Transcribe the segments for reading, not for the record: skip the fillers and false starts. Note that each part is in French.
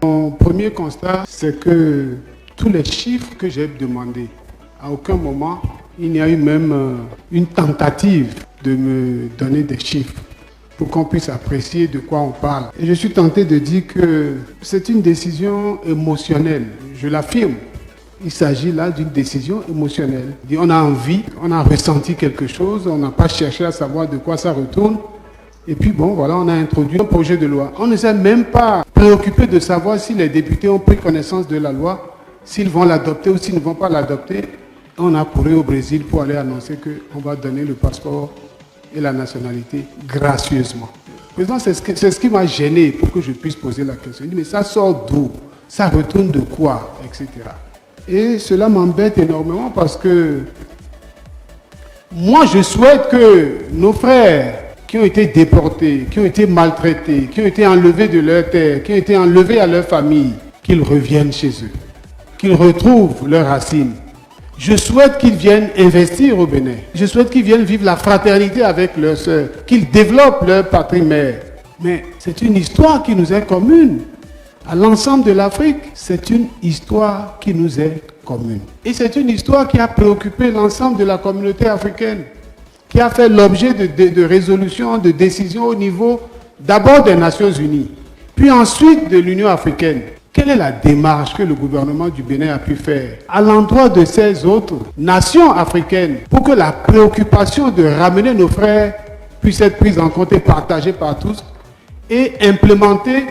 Mon premier constat, c'est que tous les chiffres que j'ai demandés, à aucun moment, il n'y a eu même une tentative de me donner des chiffres pour qu'on puisse apprécier de quoi on parle. Et je suis tenté de dire que c'est une décision émotionnelle, je l'affirme. Il s'agit là d'une décision émotionnelle. On a envie, on a ressenti quelque chose, on n'a pas cherché à savoir de quoi ça retourne. Et puis bon, voilà, on a introduit un projet de loi. On ne s'est même pas préoccupé de savoir si les députés ont pris connaissance de la loi, s'ils vont l'adopter ou s'ils ne vont pas l'adopter. On a couru au Brésil pour aller annoncer qu'on va donner le passeport et la nationalité gracieusement. Président, c'est ce qui m'a gêné pour que je puisse poser la question. Il dit, mais ça sort d'où? Ça retourne de quoi? Etc. Et cela m'embête énormément parce que moi, je souhaite que nos frères qui ont été déportés, qui ont été maltraités, qui ont été enlevés de leur terre, qui ont été enlevés à leur famille, qu'ils reviennent chez eux, qu'ils retrouvent leurs racines. Je souhaite qu'ils viennent investir au Bénin. Je souhaite qu'ils viennent vivre la fraternité avec leurs sœurs, qu'ils développent leur patrie mère. Mais c'est une histoire qui nous est commune. À l'ensemble de l'Afrique, c'est une histoire qui nous est commune. Et c'est une histoire qui a préoccupé l'ensemble de la communauté africaine, qui a fait l'objet de résolutions, de décisions au niveau d'abord des Nations Unies, puis ensuite de l'Union africaine. Quelle est la démarche que le gouvernement du Bénin a pu faire à l'endroit de ces autres nations africaines pour que la préoccupation de ramener nos frères puisse être prise en compte et partagée par tous et implémentée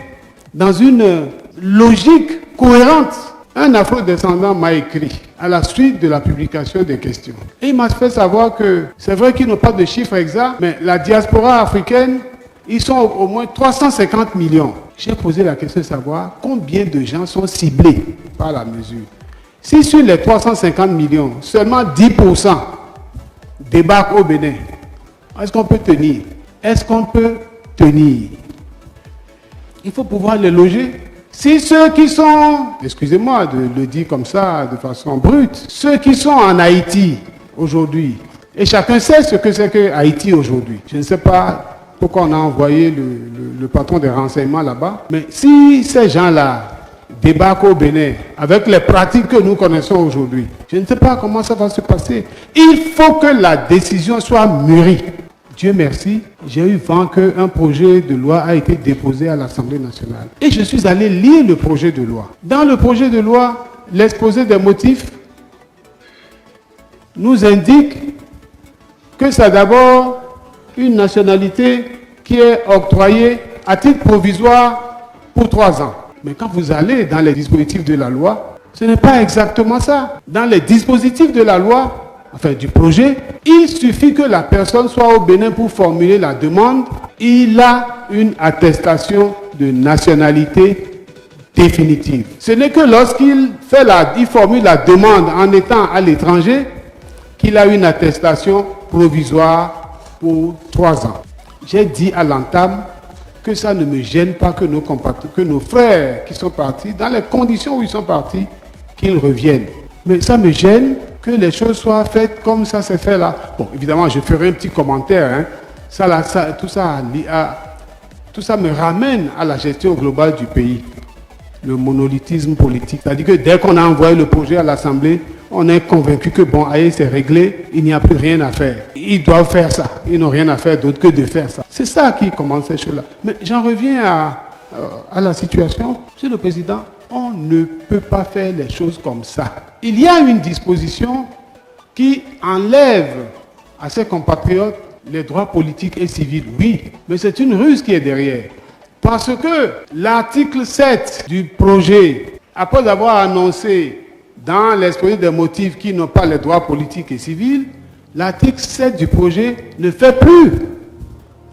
dans une logique cohérente? Un afro-descendant m'a écrit à la suite de la publication des questions. Et il m'a fait savoir que c'est vrai qu'ils n'ont pas de chiffres exacts, mais la diaspora africaine, ils sont au moins 350 millions. J'ai posé la question de savoir combien de gens sont ciblés par la mesure. Si sur les 350 millions, seulement 10% débarquent au Bénin, est-ce qu'on peut tenir? Est-ce qu'on peut tenir? Il faut pouvoir les loger. Si ceux qui sont, excusez-moi de le dire comme ça de façon brute, ceux qui sont en Haïti aujourd'hui, et chacun sait ce que c'est que Haïti aujourd'hui. Je ne sais pas pourquoi on a envoyé le patron des renseignements là-bas, mais si ces gens-là débarquent au Bénin avec les pratiques que nous connaissons aujourd'hui, je ne sais pas comment ça va se passer. Il faut que la décision soit mûrie. Dieu merci, j'ai eu vent qu'un projet de loi a été déposé à l'Assemblée nationale. Et je suis allé lire le projet de loi. Dans le projet de loi, l'exposé des motifs nous indique que c'est d'abord une nationalité qui est octroyée à titre provisoire pour 3 ans. Mais quand vous allez dans les dispositifs de la loi, ce n'est pas exactement ça. Dans les dispositifs de la loi, enfin du projet, il suffit que la personne soit au Bénin pour formuler la demande. Il a une attestation de nationalité définitive. Ce n'est que lorsqu'il formule la demande en étant à l'étranger qu'il a une attestation provisoire pour 3 ans. J'ai dit à l'entame que ça ne me gêne pas que nos frères qui sont partis, dans les conditions où ils sont partis, qu'ils reviennent. Mais ça me gêne que les choses soient faites comme ça s'est fait là. Bon, évidemment, je ferai un petit commentaire. Tout ça me ramène à la gestion globale du pays. Le monolithisme politique. C'est-à-dire que dès qu'on a envoyé le projet à l'Assemblée, on est convaincu que bon, allez, c'est réglé, il n'y a plus rien à faire. Ils doivent faire ça. Ils n'ont rien à faire d'autre que de faire ça. C'est ça qui commence ces choses-là. Mais j'en reviens à la situation. Monsieur le Président, on ne peut pas faire les choses comme ça. Il y a une disposition qui enlève à ses compatriotes les droits politiques et civils. Oui, mais c'est une ruse qui est derrière. Parce que l'article 7 du projet, après avoir annoncé dans l'exposé des motifs qu'ils n'ont pas les droits politiques et civils, l'article 7 du projet ne fait plus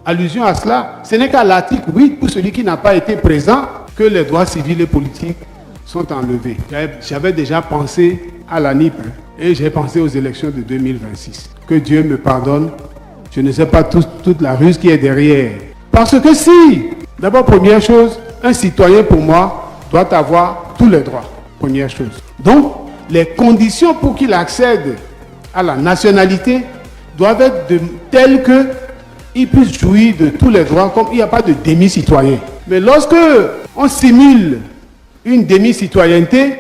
allusion à cela. Ce n'est qu'à l'article 8, pour celui qui n'a pas été présent, que les droits civils et politiques sont enlevés. J'avais déjà pensé à la NIP et j'ai pensé aux élections de 2026. Que Dieu me pardonne, je ne sais pas toute la ruse qui est derrière. Parce que si, d'abord, première chose, un citoyen pour moi doit avoir tous les droits. Première chose. Donc, les conditions pour qu'il accède à la nationalité doivent être telles qu'il puisse jouir de tous les droits, comme il n'y a pas de demi-citoyen. Mais lorsque on simule une demi-citoyenneté,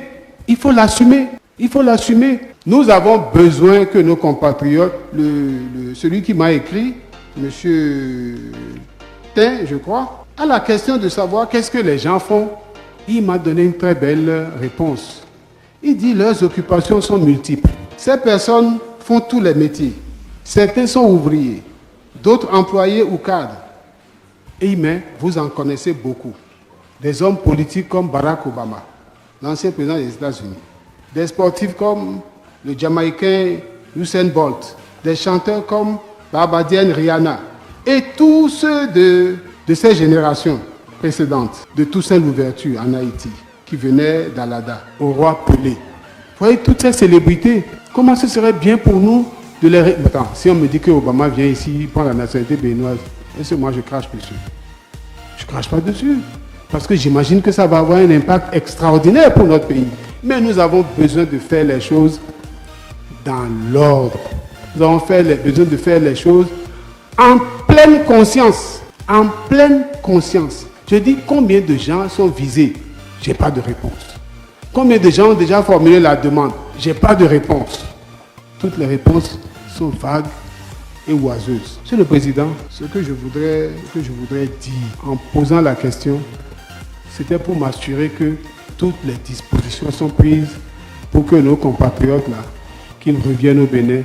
il faut l'assumer. Il faut l'assumer. Nous avons besoin que nos compatriotes, celui qui m'a écrit, M. Tin, je crois, à la question de savoir qu'est-ce que les gens font, il m'a donné une très belle réponse. Il dit leurs occupations sont multiples. Ces personnes font tous les métiers. Certains sont ouvriers, d'autres employés ou cadres. Et il met, vous en connaissez beaucoup. Des hommes politiques comme Barack Obama, l'ancien président des États-Unis. Des sportifs comme le Jamaïcain Usain Bolt. Des chanteurs comme Barbadienne Rihanna. Et tous ceux de ces générations précédentes, de Toussaint Louverture en Haïti, qui venaient d'Alada, au roi Pelé. Vous voyez, toutes ces célébrités, comment ce serait bien pour nous de les... Attends, si on me dit que Obama vient ici, il prend la nationalité béninoise, est-ce que moi je crache dessus? Je ne crache pas dessus. Parce que j'imagine que ça va avoir un impact extraordinaire pour notre pays. Mais nous avons besoin de faire les choses dans l'ordre. Nous avons besoin de faire les choses en pleine conscience. En pleine conscience. Je dis combien de gens sont visés? Je n'ai pas de réponse. Combien de gens ont déjà formulé la demande? Je n'ai pas de réponse. Toutes les réponses sont vagues et oiseuses. Monsieur le Président, ce que je voudrais dire en posant la question, c'était pour m'assurer que toutes les dispositions sont prises pour que nos compatriotes, là, qu'ils reviennent au Bénin,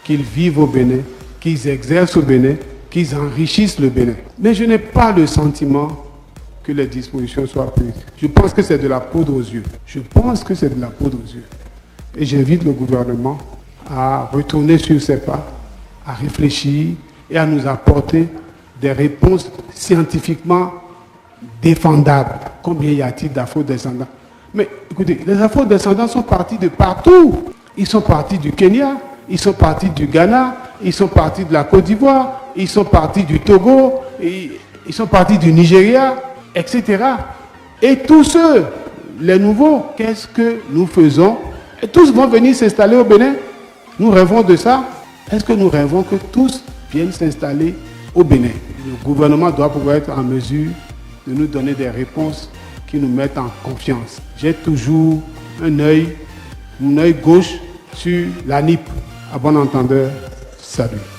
qu'ils vivent au Bénin, qu'ils exercent au Bénin, qu'ils enrichissent le Bénin. Mais je n'ai pas le sentiment que les dispositions soient prises. Je pense que c'est de la poudre aux yeux. Je pense que c'est de la poudre aux yeux. Et j'invite le gouvernement à retourner sur ses pas, à réfléchir et à nous apporter des réponses scientifiquement défendables. Combien y a-t-il d'afro-descendants? Mais écoutez, les afro-descendants sont partis de partout. Ils sont partis du Kenya, ils sont partis du Ghana, ils sont partis de la Côte d'Ivoire, ils sont partis du Togo, ils sont partis du Nigeria, etc. Et tous ceux, les nouveaux, qu'est-ce que nous faisons? Et tous vont venir s'installer au Bénin. Nous rêvons de ça. Est-ce que nous rêvons que tous viennent s'installer au Bénin? Le gouvernement doit pouvoir être en mesure de nous donner des réponses qui nous mettent en confiance. J'ai toujours mon œil gauche sur la NIP. À bon entendeur, salut.